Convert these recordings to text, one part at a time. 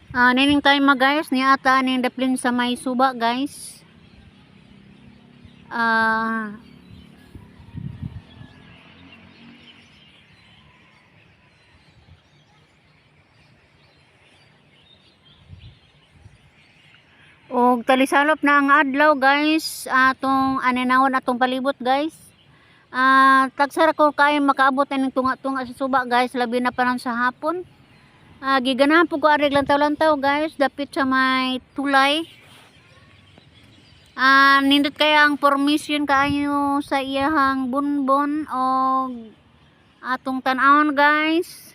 Nining time guys, ni ata ning daplin sa may suba guys. Ah, og talisalop na ang adlaw guys, atong aninawon atong palibot guys. Tagsara ko kay makaabot ning tunga-tunga sa suba guys, labi na pa sa hapon. Giganahan po ko arig lantaw-lantaw guys, dapit sa may tulay. Nindot kaya ang formation kaayo sa iyahang bunbon o atong tan-awon guys.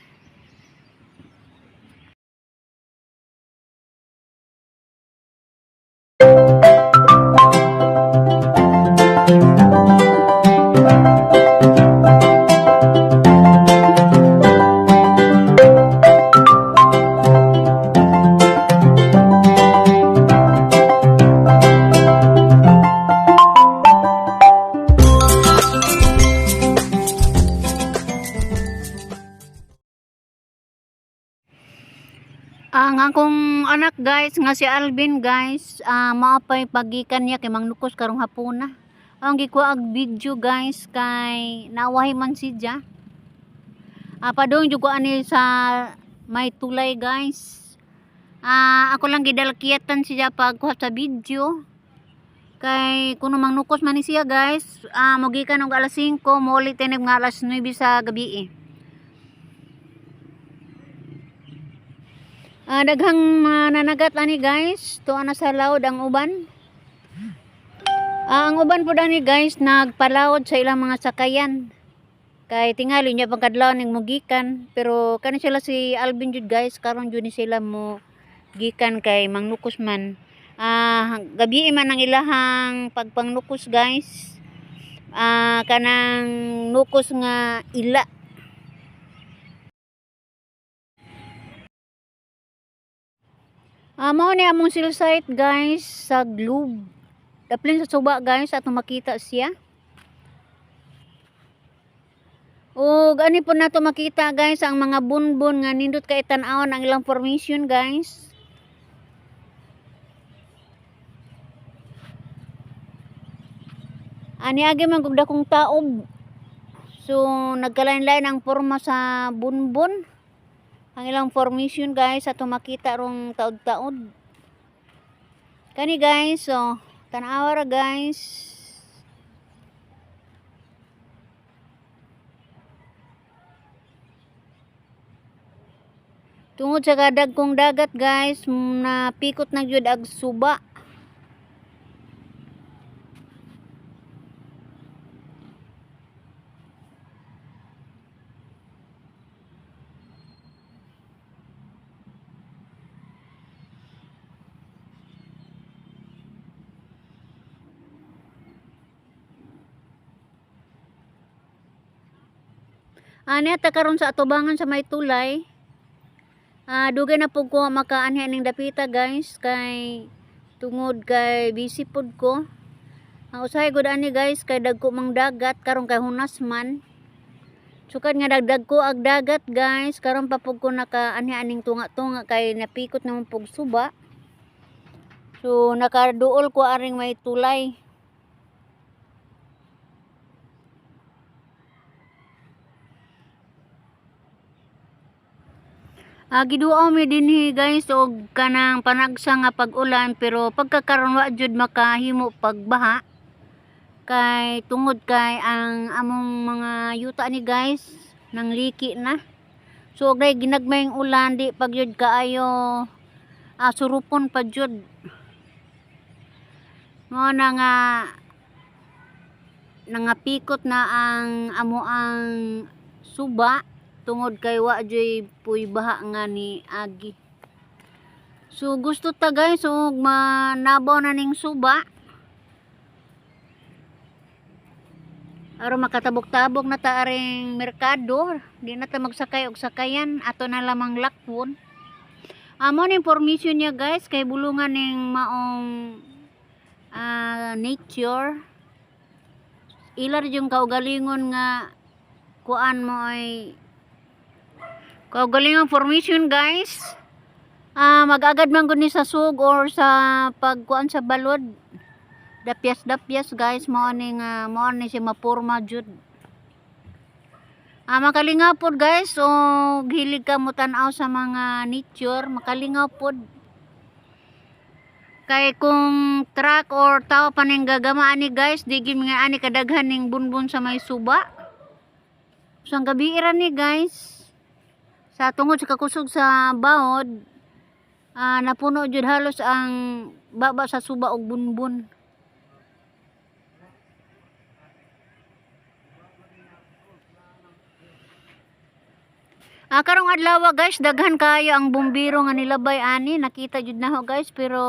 Ang akong anak guys nga si Alvin guys, maapay pagikan niya kay mangnukos karong hapuna. Ang gikuha ag video guys kay nawahi man siya. Padung jud ko ani sa may tulay guys. Ako lang gidalkiyatan siya pagkuha sa video. Kay kuno mangnukos man ni siya guys, mogikan og alas 5, muli tinib nga alas 9 sa gabi. Daghang mananagat ani guys, tuwa na sa laod ang uban. Ang uban po dani guys nagpalaod sa ilang mga sakayan. Kay tingali niya pagkadlaw ning mugikan, pero kani sila si Alvin jud guys, karon jud ni sila mo gikan kay mangnukos man. Gabi man ang ilahang pagpangnukos guys. Kanang nukos nga ila. Mao ni among cell site guys sa Globe. Daplin sa suba guys atong makita siya. O gani po nato makita guys ang mga bunbon nga nindot kay tan-awon ang ilang formation guys. Agi man gud dakong taob. So nagkalain-lain ang porma sa bunbon. Ang ilang formation guys ato makita rong taod-taod. Kani guys, so tan-awa ra guys. Tungod sa kadagkong dagat guys, napikot na gyud ag suba. Ata karon sa atubangan sa may tulay. Dugay na pud ko makaanhi ning dapita guys kay tungod kay busy pud ko. Usahay gud ani guys kay dagko mang dagat karon kay hunas man. Sukad nga dagdag ko ag dagat guys, karon pa pud ko nakaanhi aning tunga-tunga kay napikot naman pug suba. So nakaduol ko aring may tulay. Giduaw mi dinhi guys og kanang panagsa nga pag-ulan, pero pagkakaron wa jud makahimo pagbaha kay tungod kay ang among mga yuta ni guys nang liki na. So og ginagmayng ulan di pag jud kaayo surupon pa jud. Mo na nga nangapikot na ang amoang suba tungod kay wa joy puy baha nga ni agi. So gusto ta guys og manabaw na ning suba. Aron makatabok-tabok na ta aring merkado, di na ta magsakay og sakayan, ato na lamang lakwon. Amo ning formation niya guys kay bulungan ning maong nature. Ilar yung kaugalingon nga kuan mo ay kaugalingon formation guys. Mag-agad man gud ni sa sug or sa pagkuan sa balod. Dapyas guys, mao ni si mapurma jud. Makalingaw pod guys, o hilig ka mo tan-aw sa mga nature, makalingaw pod. Kay kung truck or tao pa ning gagamaan ni guys, di gyud nga ani kadaghan ning bunbun sa may suba. So ang gabi ra ni guys, sa tungod sa kakusog sa bawod, napuno jud halos ang baba sa suba og bunbun. Karong adlaw guys, daghan kayo ang bumbiro nga nilabay ani, nakita jud na ho guys, pero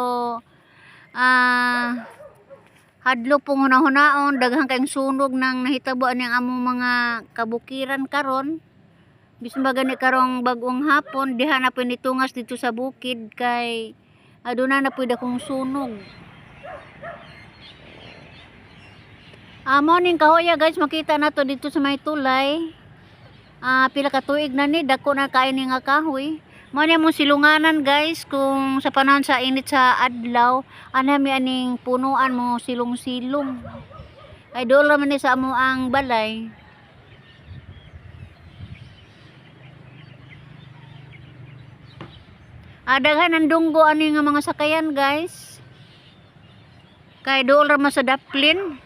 hadlo pong hunahunaon, daghan kayong sunog nang nahitabo ani ang among mga kabukiran karon. Bisan ba gani karong bag-ong hapon, diha na pwede tungas dito sa bukid kay aduna na pwede akong sunog. Morning kahoya guys, makita na to dito sa may tulay. Pila ka tuig na ni, dako na kain nga kahoy. Mo ni mo silunganan guys, kung sa panahon sa init sa adlaw, anami aning punuan mo silong-silong. Ay dool ra man ni sa amo ang balay. Daghan ang dunggo ani nga mga sakayan guys. Kay dool ra man sa daplin.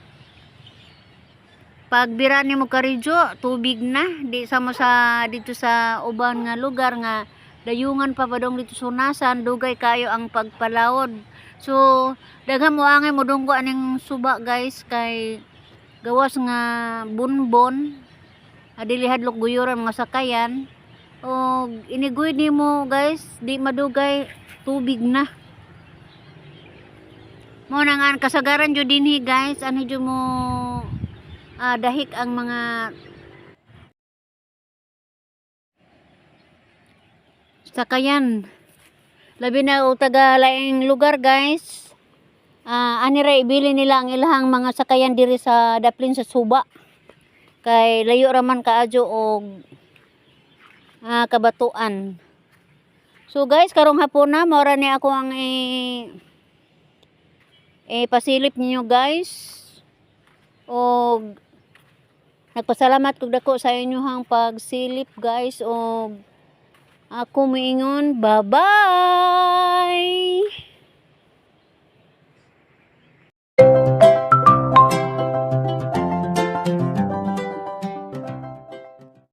Pag bira ni mo karidyo, tubig na. Di sa mo sa dito sa uban nga lugar nga dayungan pa padong dito sunasan, dugay kayo ang pagpalawod. So daghan mo angay mo dunggo aning suba guys, kay gawas nga bunbon. Dili hadlok guyuran mga sakayan. O inigoy nimo guys, di madugay tubig na. Mo nang kasagaran jud dinhi guys, ano jud mo dahik ang mga sakayan. Labi na o taga laing lugar guys. Ani ra ibili nila ang ilahang mga sakayan diri sa daplin sa suba. Kay layo ra man kaadyo og kabatuan. So guys, karong hapon na mora ni ako ang pasilip ninyo guys. Og nagpasalamat kog dako sa inyohang pagsilip guys, og ako miingon bye bye.